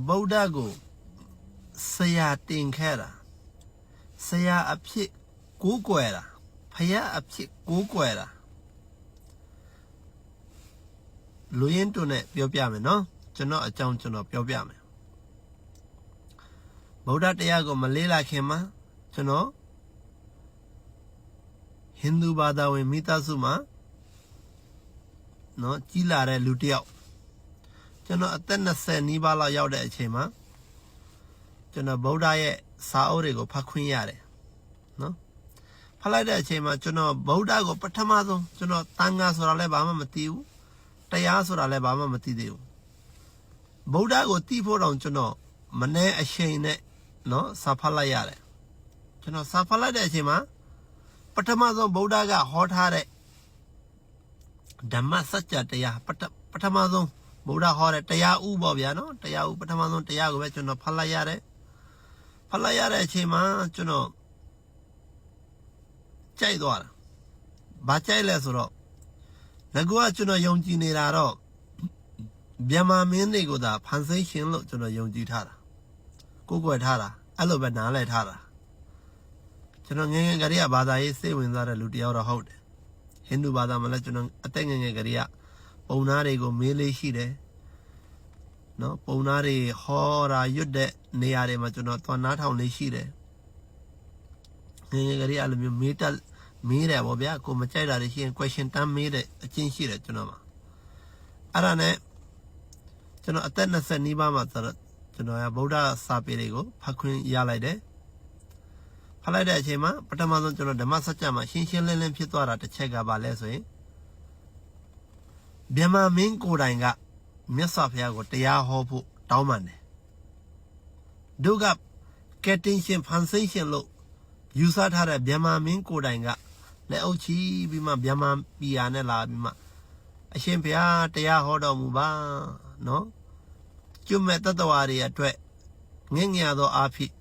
ဗုဒ္ဓကိုဆရာတင်ခဲ့တာဆရာအဖြစ်ကိုးကွယ်တာဖယားအဖြစ်ကိုးကွယ်တာလူရင်းတို့နဲ့ပြောပြမယ်နော်ကျွန်တော်အကြောင်းကျွန်တော်ပြောပြမယ်ဗုဒ္ဓတရားကိုမလေးလာခင်မှာကျွန်တော်ဟိန္ဒူဘာသာဝင်မိသားစုမှာနော်ကြီးလာတဲ့လူတစ်ယောက်ကျွန်တော်အသက်20နီးပါးလောက်ရောက်တဲ့အချိန်မှာကျွန်တော်ဗုဒ္ဓရဲ့စာအုပ်တွေကိုဖတ်ခွင့်ရတယ်နော်ဖတ်လိုက်တဲ့အချိန်မှာကျွန်တော်ဗုဒ္ဓကိုပထမဆုံးကျွန်တော်တန်ခါဆိုတာလည်းဘာမှမသိဘူးတရားဆိုတာလည်းဘာမှမသိသေးဘူးဗုဒ္ဓကိုသိဖို့တောင်ကျွန်တော်မနှဲအရှိန်နဲ့နော်စာဖတ်လိုက်ရတယ်ကျွန်တော်စာဖတ်လိုက်တဲ့အချိန်မှာပထမဆုံးဗုဒ္ဓကဟောထားတဲ့ဓမ္မစကြာတရားပထမဆုံးဗုဒ္ဓဟောတဲ့တရားဥပေါ့ဗျာနော်တရားဥပထမဆုံးတရားကိုပဲကျွန်တော်ဖတ်လိုက်ရတယ်ဖတ်လိုက်ရတဲ့အချိန်မှာကျွန်တော်ကြိုက်သွားတာဘာကြိုက်လဲဆိုတော့ငါကကျွန်တော်ယုံကြည်နေတာတော့မြန်မာမင်းတွေကိုသာဖန်ဆင်းရှင်လို့ကျွန်တော်ယုံကြည်ထားတာကိုယ်ကွယ်ထားတာအဲ့လိုပဲနားလည်ထားတာကျွန်တော်ငယ်ငယ်ကလေးကဘာသာရေးစိတ်ဝင်စားတဲ့လူတယောက်တော့ဟုတ်တယ်ဟိန္ဒူဘာသာမှာလည်းကျွန်တော်အသက်ငယ်ငယ်ကလေးကပုံနာတွေကိုမေးလေးရှိတယ်နော်ပုံနာတွေဟောတာရွတ်တဲ့နေရာတွေမှာကျွန်တော်သွားနားထောင်လေးရှိတယ်ငယ်ငယ်ကလေးအဲ့လိုမျိုးမေးတယ်ပေါ့ဗျာကိုမကြိုက်တာတွေရှိရင် question တမ်းမေးတဲ့အချင်းရှိတယ်ကျွန်တော်မှာအဲ့ဒါနဲ့ကျွန်တော်အသက်20နီးပါးမှာဆိုတော့ကျွန်တော်ကဗုဒ္ဓစာပေတွေကိုဖတ်ခွင့်ရလိုက်တယ်ဖတ်လိုက်တဲ့အချိန်မှာပထမဆုံးကျွန်တော်ဓမ္မစကြာမှာရှင်းရှင်းလင်းလင်းဖြစ်သွားတာတစ်ချက်ကပါလဲဆိုရင်မြန်မာမင်းကိုယ်တိုင်ကမြတ်စွာဘုရားကိုတရားဟောဖို့တောင်းပန်တယ်ဒုကကက်တင်ရှင်ဖန်ဆင်းရှင်လို့ယူဆထားတဲ့မြန်မာမင်းကိုယ်တိုင်ကလက်အုပ်ချီပြီးမှမြန်မာပြည်ာနဲ့လာပြီးမှအရှင်ဘုရားတရားဟောတော်မူပါနော်ကျွတ်မဲ့တတ္တဝါတွေအတွက်ငင့်ငယ်သောအာဖြစ်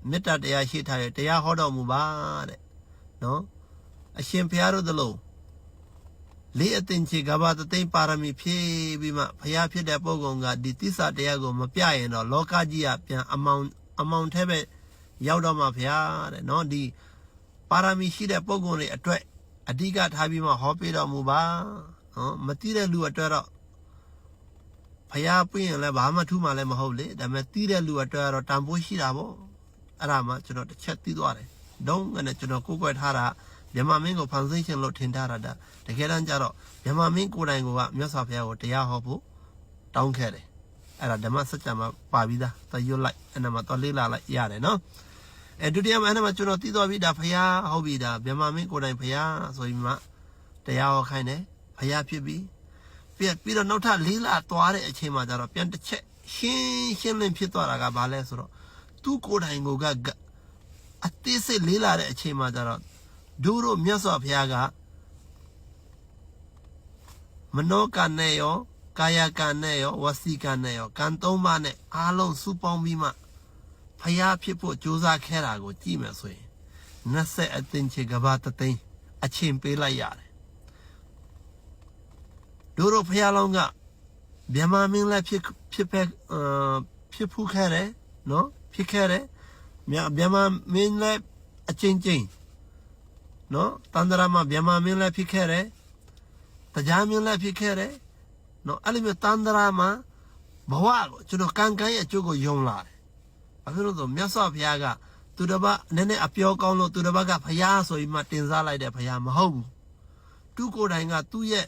မေတ္တာတရားရှိထားရတရားဟောတော်မူပါတဲ့နော်အရှင်ဘုရားတို့သလိုလေးအသင်္ချေကဘာတသိမ့်ပါရမီဖြည့်ပြီးမှဘုရားဖြစ်တဲ့ပုဂ္ဂိုလ်ကဒီသစ္စာတရားကိုမပြရင်တော့လောကကြီးကပြန်အမောင်ထဲပဲရောက်တော့မှာဘုရားတဲ့နော်ဒီပါရမီရှိတဲ့ပုဂ္ဂိုလ်တွေအတွက်အဓိကထားပြီးမှဟောပြတော်မူပါနော်မသိတဲ့လူအတွက်တော့ဘုရားပြရင်လည်းဘာမှထူးမှလည်းမဟုတ်လေဒါပေမဲ့သိတဲ့လူအတွက်တော့တန်ဖိုးရှိတာပေါ့အဲ့ဒါမှကျွန်တော်တစ်ချက်သိသွားတယ်ဒုံးနဲ့ကျွန်တော်ကိုယ်ကွယ်ထားတာမြန်မာမင်းကိုဖန်ဆင်းရှင်လို့ထင်ထားတာတကယ်တမ်းကျတော့မြန်မာမင်းကိုယ်တိုင်ကမြတ်စွာဘုရားကိုတရားဟောဖို့တောင်းခဲ့တယ်အဲ့ဒါဓမ္မစကြာမှာပါပြီးသားသရွတ်လိုက်အဲ့ဒါမှတော့လေးလာလိုက်ရတယ်နော်ဒုတိယမှာအဲ့ဒါမှကျွန်တော်သိသွားပြီဒါဘုရားဟုတ်ပြီဒါမြန်မာမင်းကိုယ်တိုင်ဘုရားဆိုပြီးမှတရားဟောခိုင်းတယ်ဘုရားဖြစ်ပြီးတော့နောက်ထပ်လေးလာသွားတဲ့အချိန်မှာကျတော့ပြန်တစ်ချက်ရှင်းလင်းဖြစ်သွားတာကဘာလဲဆိုတော့သူကိုယ်တိုင်ကအသေးစိတ်လေးလာတဲ့အချိန်မှာကျတော့တို့မြတ်စွာဘုရားကမနောကနဲ့ရောကာယကနဲ့ရောဝစီကနဲ့ရောကံ၃ပါးနဲ့အားလုံးစုပေါင်းပြီးမှဘုရားဖြစ်ဖို့ကြိုးစားခဲ့တာကိုကြည့်မယ်ဆိုရင်20အသင်္ချေကဘာတသိန်းအချိန်ပေးလိုက်ရတယ်တို့ဘုရားလောင်းကမြန်မာမင်းလည်းဖြစ်ဖူးခဲ့တယ်နော်ဖြစ်ခဲ့တယ်မြန်မာမင်းလည်းအချင်းချင်းနော်တန္တရာမှာမြန်မာမင်းလည်းဖြစ်ခဲ့တယ်တရားမင်းလည်းဖြစ်ခဲ့တယ်နော်အဲ့လိုမျိုးတန္တရာမှာဘဝကိုကျွန်တော်ကံရဲ့အကျိုးကိုယုံလာတယ်ဘာဖြစ်လို့ဆိုမြတ်စွာဘုရားကသူတစ်ပါးနည်းနည်းအပြောကောင်းလို့သူတစ်ပါးကဘုရားဆိုပြီးမှတင်စားလိုက်တဲ့ဘုရားမဟုတ်ဘူးသူကိုယ်တိုင်ကသူ့ရဲ့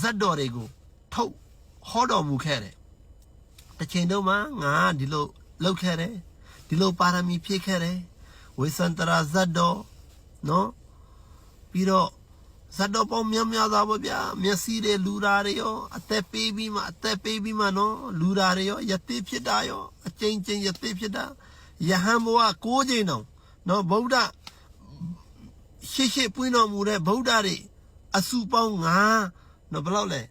ဇတ်တော်တွေကိုထုတ်ဟောတော်မူခဲ့တယ်တစ်ချိန်တုန်းမှာငါဒီလိုလုပ်ခဲ့တယ်ဒီလိုပါရမီဖြည့်ခဲ့တယ်ဝိသန္တရာဇတ်တော်နော်ပြီးတော့ဇတ်တော်ပေါင်းများစွာပေါ့ဗျာမျက်စိတွေလူဓာတွေရောအသက်ပေးပြီးမှနော်လူဓာတွေရောယသိဖြစ်တာရောအကျဉ်းယသိဖြစ်တာယဟန်ဘဝ6ချိန်တောင်နော်ဗုဒ္ဓရှေ့ပွင့်တော်မူတဲ့ဗုဒ္ဓတွေအစုပေါင်း9နော်ဘယ်လောက်လဲ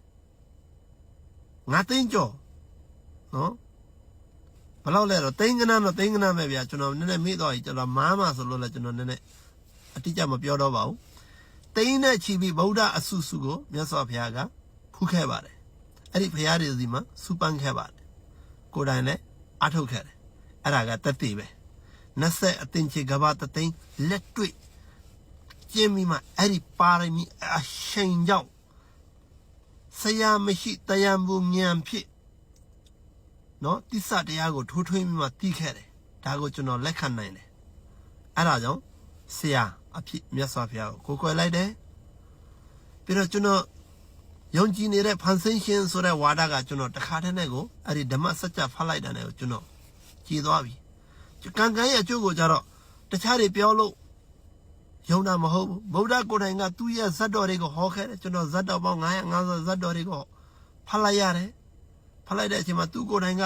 9သိန်းကျော်နော်ဘယ်လောက်လဲတော့သိန်းကနန်းပဲဗျာကျွန်တော်နည်းနည်းမေ့တော့ပြီကျွန်တော်မားမှဆိုလို့လဲကျွန်တော်နည်းနည်းအတိအကျမပြောတော့ပါဘူးသိန်းနဲ့ချီပြီးဗုဒ္ဓအစုစုကိုမြတ်စွာဘုရားက ဖူးခဲ့ပါတယ်အဲ့ဒီဘုရားတွေစီမှာစူပန်းခဲ့ပါတယ်ကိုယ်တိုင်လည်း အားထုတ်ခဲ့တယ်အဲ့ဒါကတက်တည်ပဲ20အတင်ချေကဘာတသိန်းလက်တွေ့ကျင်းပြီးမှအဲ့ဒီပါရမီအရှိန်ကြောင့်ဆရာမရှိတရားမှုမြန်ဖြစ်နော်တိစ္ဆတရားကိုထိုးထွင်းပြီးမှတီးခဲ့တယ်ဒါကိုကျွန်တော်လက်ခံနိုင်တယ်အဲ့ဒါကြောင့်ဆရာအဖြစ်မြတ်စွာဘုရားကိုကိုယ်လိုက်တယ်ပြီးတော့ကျွန်တော်ယုံကြည်နေတဲ့ဖန်ဆင်းရှင်ဆိုတဲ့ဝါဒကကျွန်တော်တခါတည်းနဲ့ကိုအဲ့ဒီဓမ္မစကြာဖတ်လိုက်တာနဲ့ကိုကျွန်တော်ကြည်သွားပြီကံရဲ့အကျိုးကိုကြတော့တခြားတွေပြောလို့ယုံတာမဟုတ်ဘူးဗုဒ္ဓကိုယ်တိုင်ကသူ့ရဲ့ဇတ်တော်တွေကိုဟောခဲ့တယ်ကျွန်တော်ဇတ်တော်ပေါင်း950ဇတ်တော်တွေကိုဖတ်လိုက်ရတယ်ဖတ်လိုက်တဲ့အချိန်မှာသူကိုယ်တိုင်က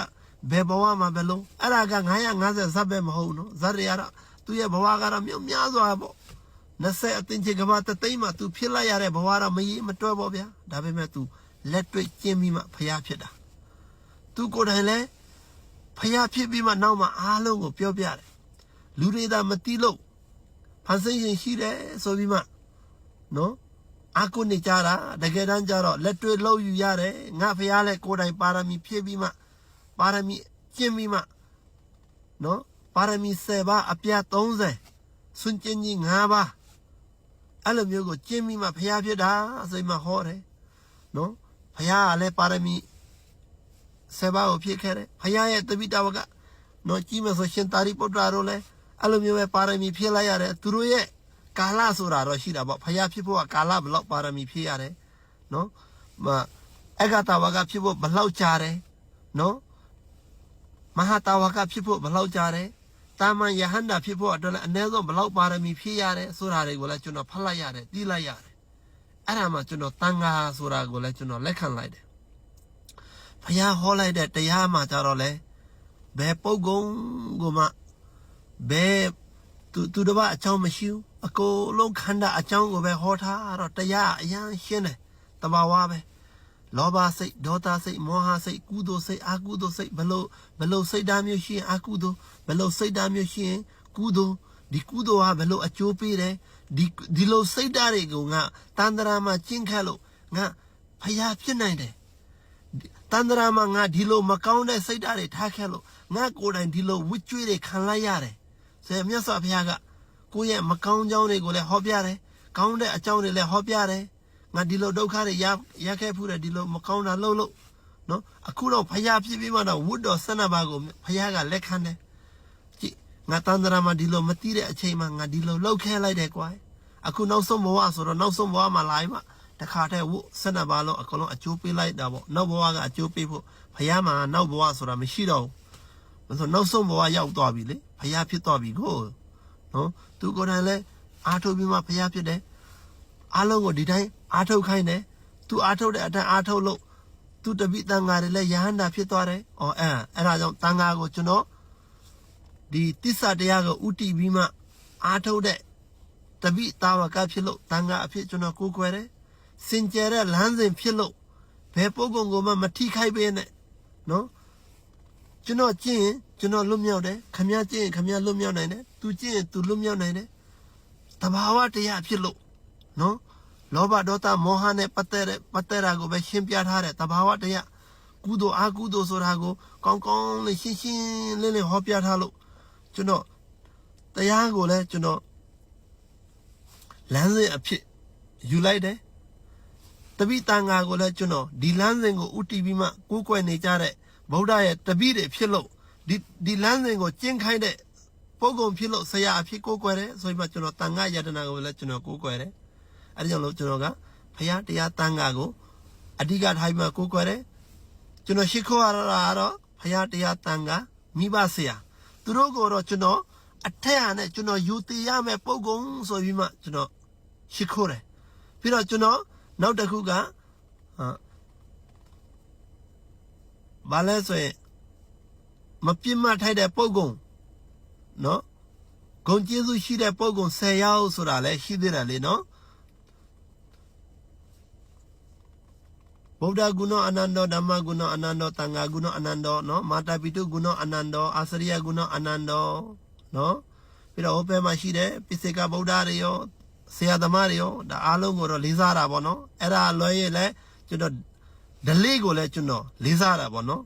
ဘယ်ဘဝမှာပဲလို့အဲ့ဒါက950ဇတ်ပဲမဟုတ်ဘူးနော်ဇတ်တွေကတော့သူ့ရဲ့ဘဝကတော့မြောက်များစွာပေါ့20အသိချေကဘာတသိမ်းမှာသူဖြစ်လိုက်ရတဲ့ဘဝတော့မကြီးမတွဲပေါ့ဗျာဒါပေမဲ့သူလက်တွေ့ကျင်းပြီးမှဖျားဖြစ်တာသူကိုယ်တိုင်လည်းဖျားဖြစ်ပြီးမှနောက်မှအားလုံးကိုပြောပြတယ်လူတွေသာမသိလို့ဖန်ဆင်းရှင်ရှိတယ်ဆိုပြီးမှနော်အကုနေကြတာတကယ်တမ်းကျတော့လက်တွေ့လောက်ယူရတယ်ငါဖျားလည်းကိုယ်တိုင်ပါရမီဖြည့်ပြီးမှပါရမီကျင့်ပြီးမှနော်ပါရမီ10ပါးအပြတ်30စွန့်ကျင်ကြီး5ပါးအဲ့လိုမျိုးကိုကျင့်ပြီးမှဖျားဖြစ်တာဆိုမှဟောတယ်နော်ဖျားကလည်းပါရမီ10ပါးကိုဖြည့်ခဲ့တယ်ဖျားရဲ့တပိတဝကနော်ကြီးမဆိုရှင်သာရိပုတ္တရာတို့လည်းအဲ့လိုမျိုးပဲပါရမီဖြည့်လိုက်ရတယ်သူတို့ရဲ့ကာလဆိုတာတော့ရှိတာပေါ့ဖျားဖြစ်ဖို့ကကာလဘယ်လောက်ပါရမီဖြည့်ရတယ်နော်အဂတဝကဖြစ်ဖို့ဘယ်လောက်ကြာတယ်နော်မဟာတဝကဖြစ်ဖို့ဘယ်လောက်ကြာတယ်တာမန်ယဟန္တာဖြစ်ဖို့အတွက်လည်းအနည်းဆုံးဘယ်လောက်ပါရမီဖြည့်ရတယ်ဆိုတာတွေကိုလည်းကျွန်တော်ဖတ်လိုက်ရတယ်သိလိုက်ရတယ်အဲ့ဒါမှကျွန်တော်တန်ခါဆိုတာကိုလည်းကျွန်တော်လက်ခံလိုက်တယ်ဖျားဟောလိုက်တဲ့တရားမှကြတော့လေဘယ်ပုဂ္ဂိုလ်ကိုမှဘယ်သူတစ်ပါးအကြောင်းမရှိဘူးအကုန်လုံးခန္ဓာအကြောင်းကိုပဲဟောထားတော့တရားအရင်ရှင်းတယ်တဘာဝပဲလောဘစိတ်ဒေါသစိတ်မောဟစိတ်ကုသိုလ်စိတ်အကုသိုလ်စိတ်ဘလို့စိတ်ဓာတ်မျိုးရှိရင်အကုသိုလ်ဘလို့စိတ်ဓာတ်မျိုးရှိရင်ကုသိုလ်ဒီကုသိုလ်ဟာဘလို့အကျိုးပေးတယ်ဒီလိုစိတ်ဓာတ်တွေကိုငါတန်ត្រာမှာကျင့်ခတ်လို့ငါဖျားဖြစ်နိုင်တယ်တန်ត្រာမှာငါဒီလိုမကောင်းတဲ့စိတ်ဓာတ်တွေထားခဲ့လို့ငါကိုယ်တိုင်ဒီလိုဝိကျွေးတွေခံလိုက်ရတယ်ဆိုရင်မြတ်စွာဘုရားကကိုယ့်ရဲ့မကောင်းကြောင်းတွေကိုလည်းဟောပြတယ်ကောင်းတဲ့အကြောင်းတွေလည်းဟောပြတယ်ငါဒီလိုဒုက္ခတွေရခဲ့ဖူးတယ်ဒီလိုမကောင်းတာလှုပ်လို့နော်အခုတော့ဖျားဖြစ်ပြီးမှတော့ဝတ်တော်12ပါးကိုဖျားကလက်ခံတယ်ကြည့်ငါတန်ត្រာမှာဒီလိုမသိတဲ့အချိန်မှာငါဒီလိုလှုပ်ခဲလိုက်တယ်ကွာအခုနောက်ဆုံးဘဝဆိုတော့နောက်ဆုံးဘဝမှာလာရင်မှတခါတည်းဝတ်12ပါးလုံးအကုန်လုံးအကျိုးပေးလိုက်တာပေါ့နောက်ဘဝကအကျိုးပေးဖို့ဖျားမှာနောက်ဘဝဆိုတာမရှိတော့ဘူးဆိုနောက်ဆုံးဘဝရောက်သွားပြီလေဖျားဖြစ်သွားပြီကိုနော်သူကိုယ်တိုင်လည်းအားထုတ်ပြီးမှဖျားဖြစ်တယ်အားလုံးကိုဒီတိုင်းအားထုတ်ခိုင်းတယ်သူအားထုတ်တဲ့အတိုင်းအားထုတ်လို့သူတပိတန်ဃာတွေလည်းယဟန္တာဖြစ်သွားတယ်။အဲ့ဒါကြောင့်တန်ဃာကိုကျွန်တော်ဒီတစ္ဆတရားကိုဥတည်ပြီးမှအားထုတ်တဲ့တပိတာဝကဖြစ်လို့တန်ဃာအဖြစ်ကျွန်တော်ကိုးကွယ်တယ်။စင်ကြယ်တဲ့လမ်းစဉ်ဖြစ်လို့ဘယ်ပုဂ္ဂိုလ်ကိုမှမထိခိုက်ပေးနဲ့နော်ကျွန်တော်ကျင့်ရင်ကျွန်တော်လွတ်မြောက်တယ်ခမည်းကျင့်ရင်ခမည်းလွတ်မြောက်နိုင်တယ်သူကျင့်ရင်သူလွတ်မြောက်နိုင်တယ်တဘာဝတရားဖြစ်လို့နော်လောဘဒေါသမောဟနဲ့ပတ်သက်တာကိုပဲရှင်းပြထားတဲ့တဘာဝတရားကုသိုလ်အကုသိုလ်ဆိုတာကိုကောင်းကောင်းလေးရှင်းရှင်းလင်းလင်းဟောပြထားလို့ကျွန်တော်တရားကိုလည်းကျွန်တော်လမ်းစဉ်အဖြစ်ယူလိုက်တယ်တပိတန်ဃာကိုလည်းကျွန်တော်ဒီလမ်းစဉ်ကိုဥတည်ပြီးမှကိုးကွယ်နေကြတဲ့ဗုဒ္ဓရဲ့တပိတွေဖြစ်လို့ဒီလမ်းစဉ်ကိုကျင့်ခိုင်းတဲ့ပုဂ္ဂိုလ်ဖြစ်လို့ဆရာအဖြစ်ကိုးကွယ်တယ်ဆိုပြီးမှကျွန်တော်တန်ဃာယတနာကိုလည်းကျွန်တော်ကိုးကွယ်တယ်အဲ့ဒီကြောင့်လို့ကျွန်တော်ကဘုရားတရားတန်ဃာကိုအဓိကထားပြီးမှကိုးကွယ်တယ်ကျွန်တော်ရှိခိုးရတာကတော့ဘုရားတရားတန်ဃာမိဘဆရာသူတို့ကိုတော့ကျွန်တော်အထက်ဟာနဲ့ကျွန်တော်ယူတည်ရမယ်ပုဂ္ဂိုလ်ဆိုပြီးမှကျွန်တော်ရှိခိုးတယ်ပြီးတော့ကျွန်တော်နောက်တစ်ခုကဘာလဲဆိုရင်မပြစ်မှတ်ထိုက်တဲ့ပုဂ္ဂိုလ်နော်ဂုဏ်ကျေးဇူးရှိတဲ့ပုဂ္ဂိုလ်10ယောက်ဆိုတာလည်းရှိသေးတယ်လေနော်ဗုဒ္ဓဂုဏအနန္တောဓမ္မဂုဏအနန္တောသံဃာဂုဏအနန္တောနော်မာတာပိတုဂုဏအနန္တောအာစရိယဂုဏအနန္တောနော်ပြီးတော့ဟောပဲမှာရှိတယ်ပိစိကဗုဒ္ဓတွေရောဆရာသမားတွေရောဒါအားလုံးကိုတော့လေးစားတာပေါ့နော်အဲ့ဒါလွှဲရင်လည်းကျွန်တော်ဓလေ့ကိုလည်းကျွန်တော်လေးစားတာပေါ့နော်